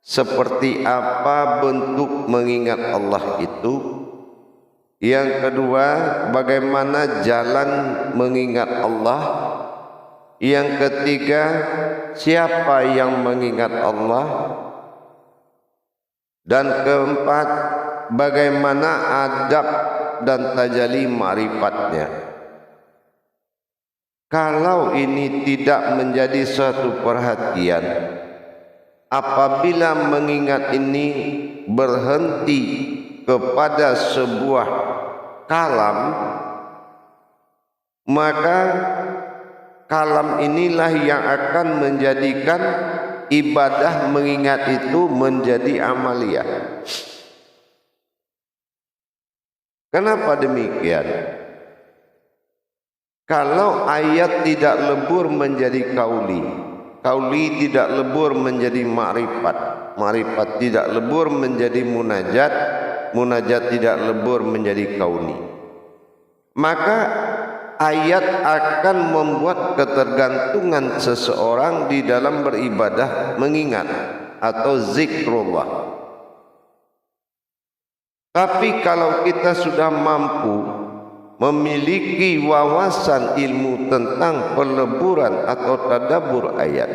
seperti apa bentuk mengingat Allah itu. Yang kedua, bagaimana jalan mengingat Allah. Yang ketiga, siapa yang mengingat Allah. Dan keempat, bagaimana adab dan tajalli ma'rifatnya. Kalau ini tidak menjadi suatu perhatian, apabila mengingat ini berhenti kepada sebuah kalam, maka kalam inilah yang akan menjadikan ibadah mengingat itu menjadi amaliyah. Kenapa demikian? Kalau ayat tidak lebur menjadi kauli, kauli tidak lebur menjadi ma'rifat, ma'rifat tidak lebur menjadi munajat, munajat tidak lebur menjadi kauni, maka ayat akan membuat ketergantungan seseorang di dalam beribadah mengingat atau zikrullah. Tapi kalau kita sudah mampu memiliki wawasan ilmu tentang peleburan atau tadabbur ayat,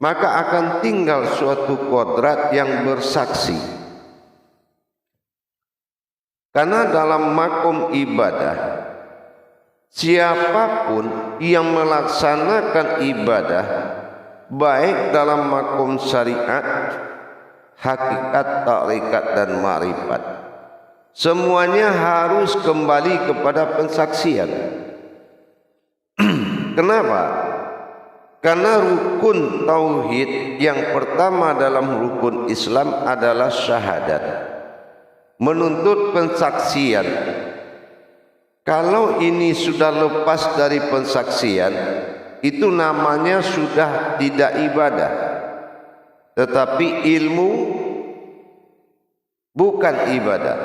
maka akan tinggal suatu kodrat yang bersaksi. Karena dalam makom ibadah, siapapun yang melaksanakan ibadah, baik dalam makom syariat, hakikat, tarekat dan ma'rifat, semuanya harus kembali kepada pensaksian. Kenapa? Karena rukun tauhid yang pertama dalam rukun Islam adalah syahadat, menuntut pensaksian. Kalau ini sudah lepas dari pensaksian, itu namanya sudah tidak ibadah, tetapi ilmu bukan ibadah.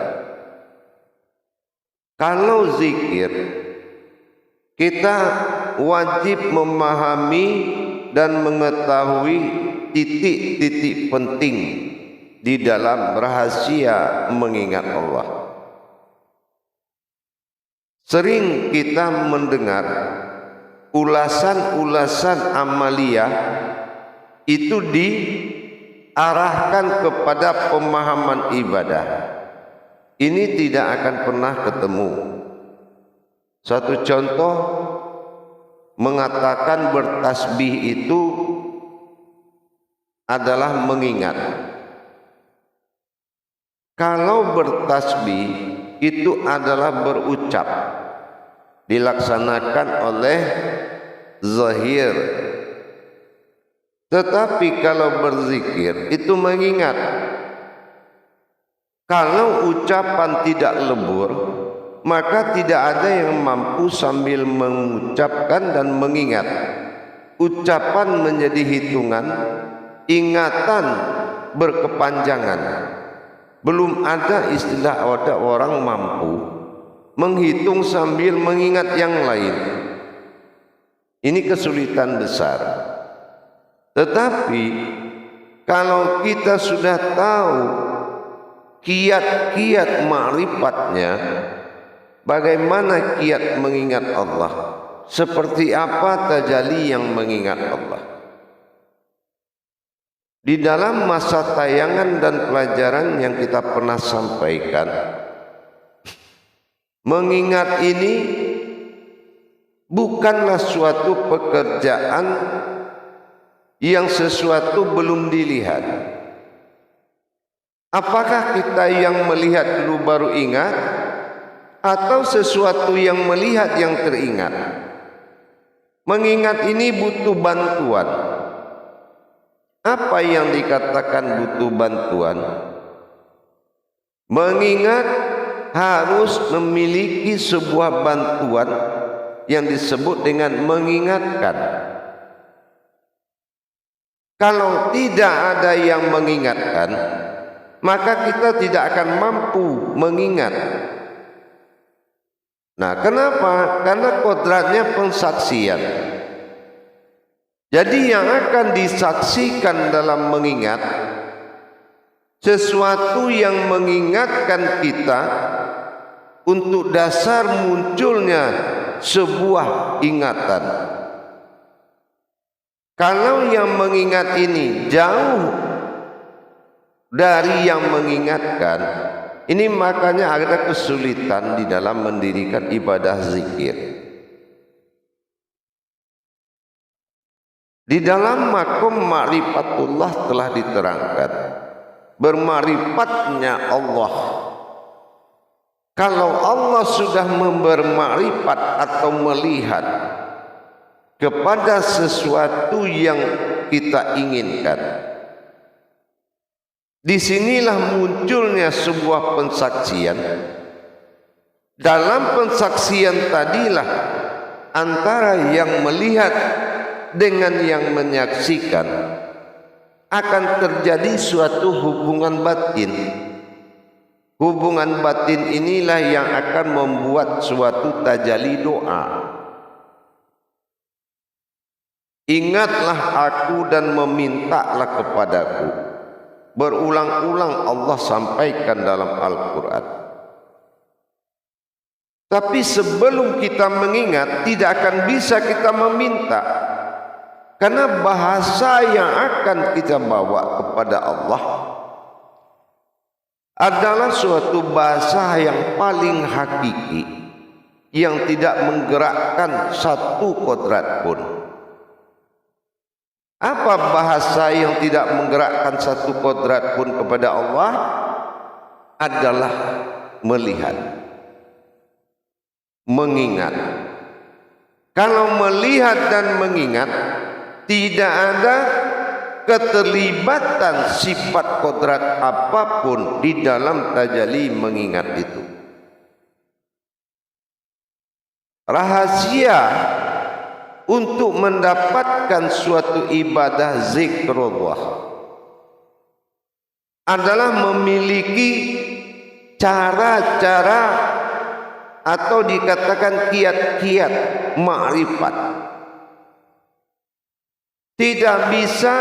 Kalau zikir, kita wajib memahami dan mengetahui titik-titik penting di dalam rahasia mengingat Allah. Sering kita mendengar ulasan-ulasan amaliyah itu diarahkan kepada pemahaman ibadah. Ini tidak akan pernah ketemu. Satu contoh, mengatakan bertasbih itu adalah mengingat. Kalau bertasbih itu adalah berucap, dilaksanakan oleh zahir. Tetapi kalau berzikir itu mengingat. Kalau ucapan tidak lebur, maka tidak ada yang mampu sambil mengucapkan dan mengingat. Ucapan menjadi hitungan, ingatan berkepanjangan. Belum ada istilah ada orang mampu menghitung sambil mengingat yang lain. Ini kesulitan besar. Tetapi kalau kita sudah tahu kiat-kiat ma'rifatnya, bagaimana kiat mengingat Allah, seperti apa tajalli yang mengingat Allah. Di dalam masa tayangan dan pelajaran yang kita pernah sampaikan, mengingat ini bukanlah suatu pekerjaan yang sesuatu belum dilihat. Apakah kita yang melihat dulu baru ingat, atau sesuatu yang melihat yang teringat? Mengingat ini butuh bantuan. Apa yang dikatakan butuh bantuan? Mengingat harus memiliki sebuah bantuan yang disebut dengan mengingatkan. Kalau tidak ada yang mengingatkan, maka kita tidak akan mampu mengingat. Nah, kenapa? Karena kodratnya pensaksian. Jadi yang akan disaksikan dalam mengingat sesuatu yang mengingatkan kita untuk dasar munculnya sebuah ingatan. Kalau yang mengingat ini jauh dari yang mengingatkan, ini makanya ada kesulitan di dalam mendirikan ibadah zikir. Di dalam makom ma'rifatullah telah diterangkan berma'rifatnya Allah. Kalau Allah sudah bermakrifat atau melihat kepada sesuatu yang kita inginkan, disinilah munculnya sebuah pensaksian. Dalam pensaksian tadilah antara yang melihat dengan yang menyaksikan akan terjadi suatu hubungan batin. Hubungan batin inilah yang akan membuat suatu tajalli doa. Ingatlah aku dan memintalah kepadaku. Berulang-ulang Allah sampaikan dalam Al-Quran. Tapi sebelum kita mengingat, tidak akan bisa kita meminta. Karena bahasa yang akan kita bawa kepada Allah adalah suatu bahasa yang paling hakiki, yang tidak menggerakkan satu kodrat pun. Apa bahasa yang tidak menggerakkan satu kodrat pun kepada Allah? Adalah melihat, mengingat. Kalau melihat dan mengingat, tidak ada keterlibatan sifat kodrat apapun di dalam tajalli mengingat itu. Rahasia untuk mendapatkan suatu ibadah zikrullah adalah memiliki cara-cara atau dikatakan kiat-kiat ma'rifat. Tidak bisa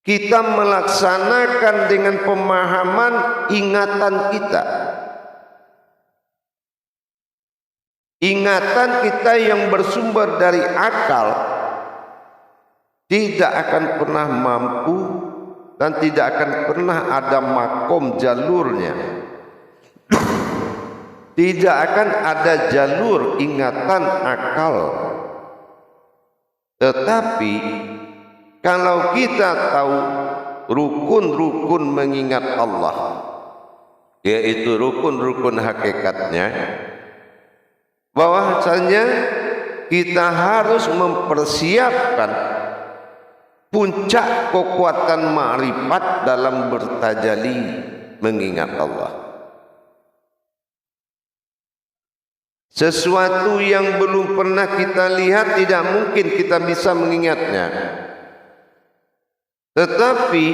kita melaksanakan dengan pemahaman ingatan kita. Ingatan kita yang bersumber dari akal tidak akan pernah mampu dan tidak akan pernah ada makom jalurnya. Tidak akan ada jalur ingatan akal. Tetapi kalau kita tahu rukun-rukun mengingat Allah, yaitu rukun-rukun hakikatnya, bahwasanya kita harus mempersiapkan puncak kekuatan ma'rifat dalam bertajalli mengingat Allah. Sesuatu yang belum pernah kita lihat tidak mungkin kita bisa mengingatnya. Tetapi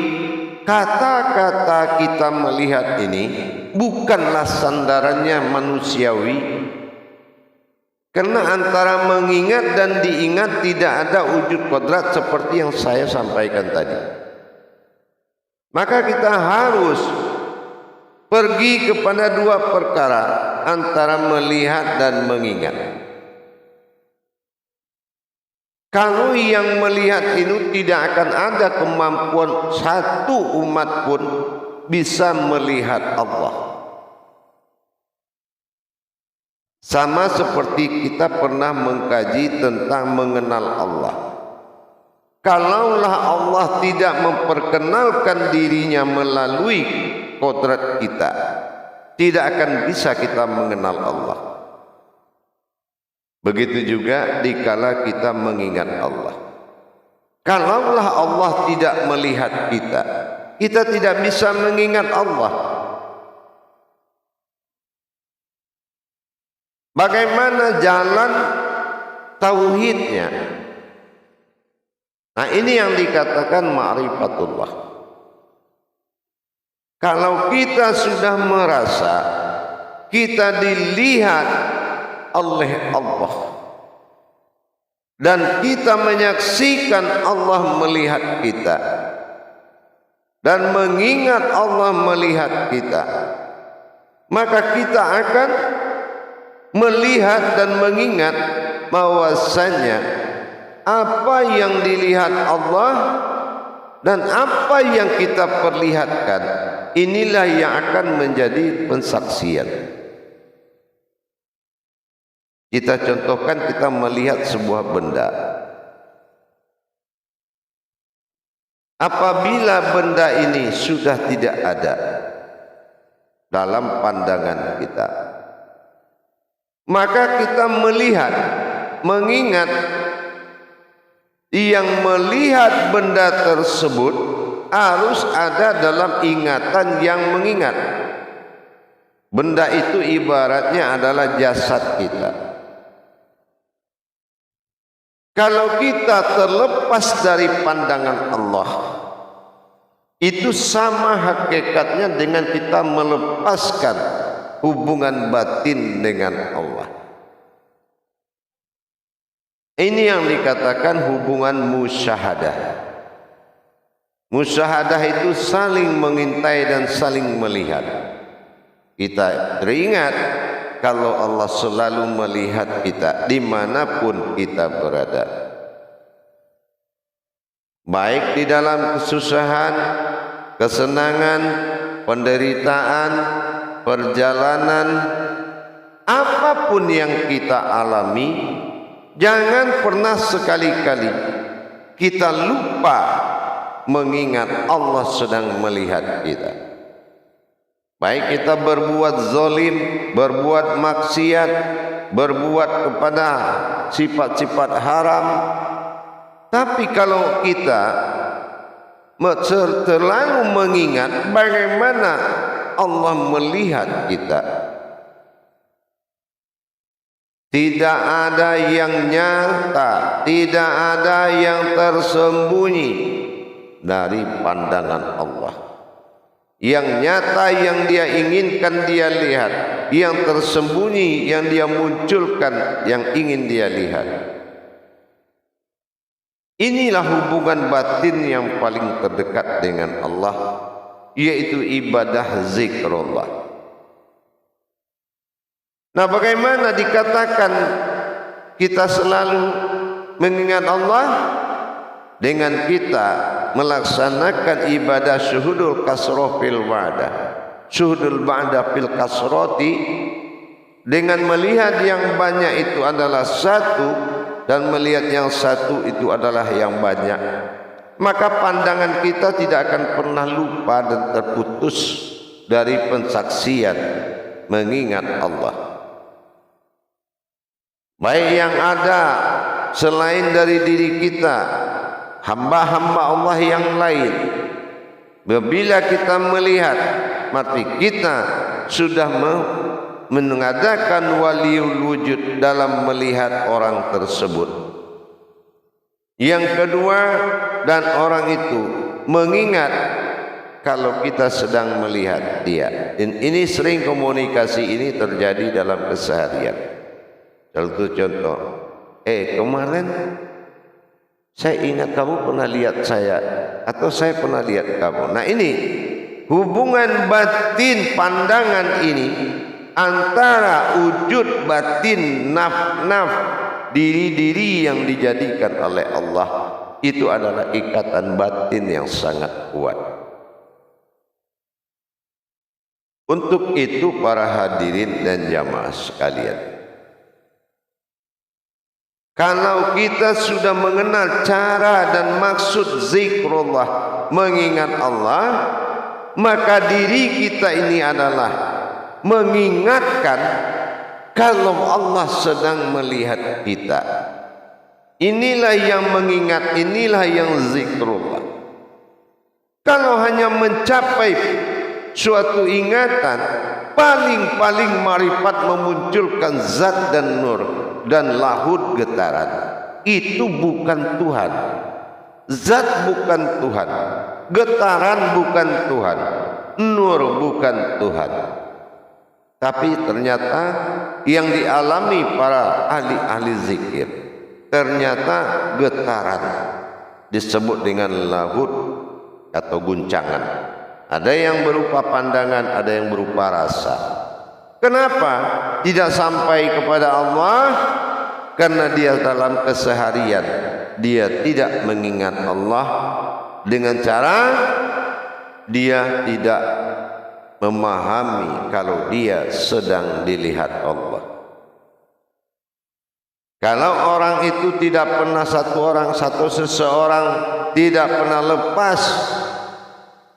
kata-kata kita melihat ini bukanlah sandarannya manusiawi. Karena antara mengingat dan diingat tidak ada wujud kodrat seperti yang saya sampaikan tadi. Maka kita harus pergi kepada dua perkara antara melihat dan mengingat. Kalau yang melihat itu tidak akan ada kemampuan satu umat pun bisa melihat Allah. Sama seperti kita pernah mengkaji tentang mengenal Allah. Kalaulah Allah tidak memperkenalkan dirinya melalui kodrat kita, tidak akan bisa kita mengenal Allah. Begitu juga dikala kita mengingat Allah. Kalaulah Allah tidak melihat kita, kita tidak bisa mengingat Allah. Bagaimana jalan tauhidnya? Nah, ini yang dikatakan ma'rifatullah. Kalau kita sudah merasa kita dilihat oleh Allah, dan kita menyaksikan Allah melihat kita dan mengingat Allah melihat kita, maka kita akan melihat dan mengingat bahwasanya apa yang dilihat Allah dan apa yang kita perlihatkan, inilah yang akan menjadi pensaksian. Kita contohkan, kita melihat sebuah benda. Apabila benda ini sudah tidak ada dalam pandangan kita, maka kita melihat, mengingat yang melihat benda tersebut harus ada dalam ingatan yang mengingat. Benda itu ibaratnya adalah jasad kita. Kalau kita terlepas dari pandangan Allah, itu sama hakikatnya dengan kita melepaskan hubungan batin dengan Allah. Ini yang dikatakan hubungan musyahadah. Musyahadah itu saling mengintai dan saling melihat. Kita teringat kalau Allah selalu melihat kita dimanapun kita berada, baik di dalam kesusahan, kesenangan, penderitaan, perjalanan, apapun yang kita alami, jangan pernah sekali-kali kita lupa mengingat Allah sedang melihat kita. Baik kita berbuat zalim, berbuat maksiat, berbuat kepada sifat-sifat haram, tapi kalau kita terlalu mengingat bagaimana Allah melihat kita, tidak ada yang nyata, tidak ada yang tersembunyi dari pandangan Allah. Yang nyata yang dia inginkan dia lihat, yang tersembunyi yang dia munculkan yang ingin dia lihat. Inilah hubungan batin yang paling terdekat dengan Allah, yaitu ibadah zikrullah. Nah, bagaimana dikatakan kita selalu mengingat Allah? Dengan kita melaksanakan ibadah syuhudul kasroh fil wa'dah, syuhudul ba'da fil kasroti, dengan melihat yang banyak itu adalah satu dan melihat yang satu itu adalah yang banyak, maka pandangan kita tidak akan pernah lupa dan terputus dari pensaksian mengingat Allah. Baik yang ada selain dari diri kita, hamba-hamba Allah yang lain, bila kita melihat, mati kita sudah mengadakan waliul wujud dalam melihat orang tersebut. Yang kedua, dan orang itu mengingat kalau kita sedang melihat dia. Dan ini sering komunikasi ini terjadi dalam keseharian. Contoh, kemarin saya ingat kamu pernah lihat saya, atau saya pernah lihat kamu. Nah, ini hubungan batin pandangan ini antara wujud batin naf-naf diri-diri yang dijadikan oleh Allah, itu adalah ikatan batin yang sangat kuat. Untuk itu para hadirin dan jamaah sekalian, kalau kita sudah mengenal cara dan maksud zikrullah, mengingat Allah, maka diri kita ini adalah mengingatkan kalau Allah sedang melihat kita. Inilah yang mengingat, inilah yang zikrullah. Kalau hanya mencapai suatu ingatan, paling-paling marifat memunculkan zat dan nur dan lahud getaran, itu bukan Tuhan. Zat bukan Tuhan, getaran bukan Tuhan, nur bukan Tuhan. Tapi ternyata yang dialami para ahli-ahli zikir, ternyata getaran, disebut dengan lahud atau guncangan. Ada yang berupa pandangan, ada yang berupa rasa. Kenapa tidak sampai kepada Allah? Karena dia dalam keseharian dia tidak mengingat Allah, dengan cara dia tidak memahami kalau dia sedang dilihat Allah. Kalau orang itu tidak pernah seseorang tidak pernah lepas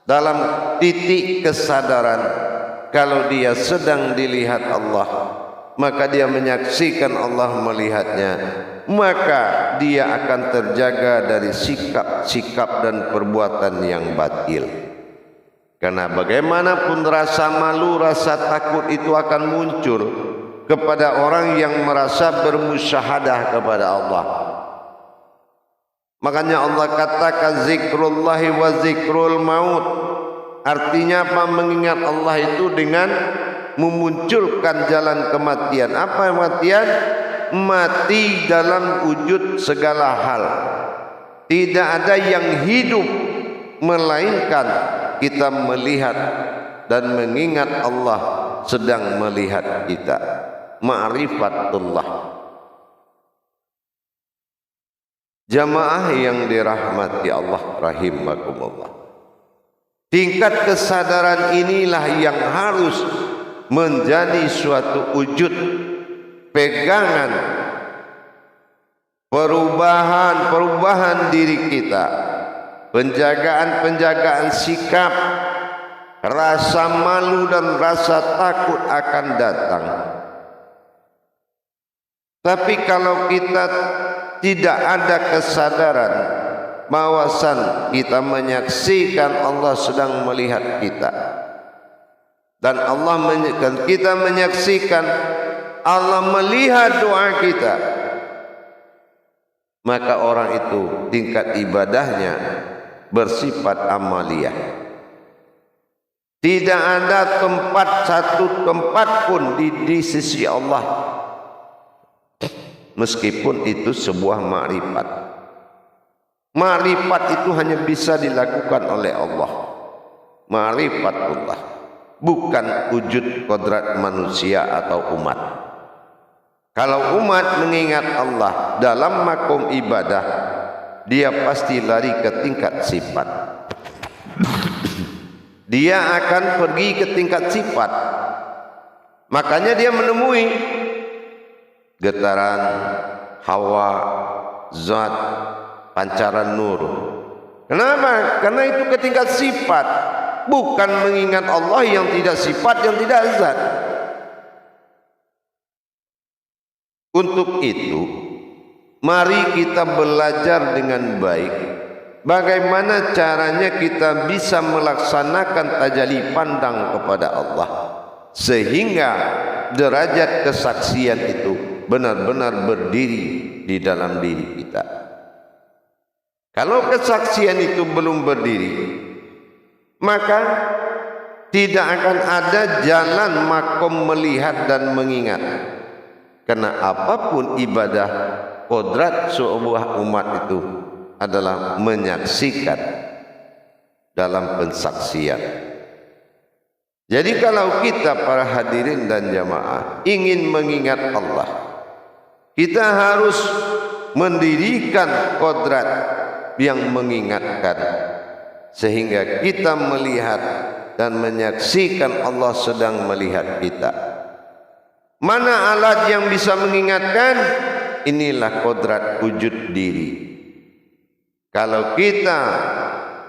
dalam titik kesadaran kalau dia sedang dilihat Allah, maka dia menyaksikan Allah melihatnya, maka dia akan terjaga dari sikap-sikap dan perbuatan yang batil. Karena bagaimanapun rasa malu, rasa takut itu akan muncul kepada orang yang merasa bermusyahadah kepada Allah. Makanya Allah katakan zikrullahi wa zikrul maut. Artinya apa? Mengingat Allah itu dengan memunculkan jalan kematian. Apa kematian? Mati dalam wujud segala hal. Tidak ada yang hidup melainkan kita melihat dan mengingat Allah sedang melihat kita. Ma'rifatullah. Jamaah yang dirahmati Allah rahimakumullah. Tingkat kesadaran inilah yang harus menjadi suatu wujud pegangan perubahan diri kita, penjagaan sikap. Rasa malu dan rasa takut akan datang. Tapi kalau kita tidak ada kesadaran bahwasan kita menyaksikan Allah sedang melihat kita, dan kita menyaksikan Allah melihat doa kita, maka orang itu tingkat ibadahnya bersifat amaliyah. Tidak ada satu tempat pun di sisi Allah, meskipun itu sebuah makrifat. Makrifat itu hanya bisa dilakukan oleh Allah. Ma'rifatullah, bukan wujud kodrat manusia atau umat. Kalau umat mengingat Allah dalam makom ibadah, dia pasti lari ke tingkat sifat. Dia akan pergi ke tingkat sifat. Makanya dia menemui getaran, hawa, zat, pancaran nur. Kenapa? Karena itu ke tingkat sifat, bukan mengingat Allah yang tidak sifat, yang tidak zat. Untuk itu, mari kita belajar dengan baik bagaimana caranya kita bisa melaksanakan tajalli pandang kepada Allah, sehingga derajat kesaksian itu benar-benar berdiri di dalam diri kita. Kalau kesaksian itu belum berdiri, maka tidak akan ada jalan makom melihat dan mengingat. Karena apapun ibadah kodrat sebuah umat itu adalah menyaksikan dalam pensaksian. Jadi kalau kita para hadirin dan jamaah ingin mengingat Allah, kita harus mendirikan kodrat yang mengingatkan, sehingga kita melihat dan menyaksikan Allah sedang melihat kita. Mana alat yang bisa mengingatkan? Inilah kodrat wujud diri. Kalau kita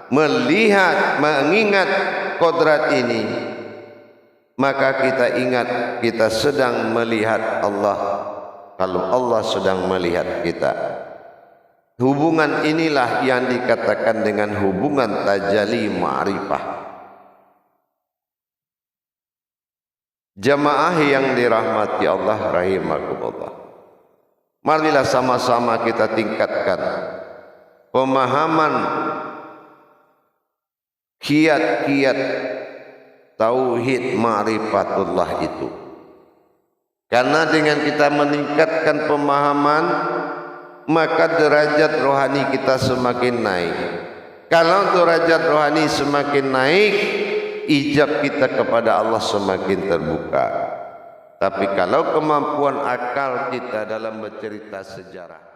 melihat, mengingat kodrat ini, maka kita ingat kita sedang melihat Allah. Kalau Allah sedang melihat kita, hubungan inilah yang dikatakan dengan hubungan tajalli ma'rifah. Jamaah yang dirahmati Allah rahimakumullah, marilah sama-sama kita tingkatkan pemahaman kiat-kiat tauhid ma'rifatullah itu. Karena dengan kita meningkatkan pemahaman, maka derajat rohani kita semakin naik. Kalau derajat rohani semakin naik, ijab kita kepada Allah semakin terbuka. Tapi kalau kemampuan akal kita dalam bercerita sejarah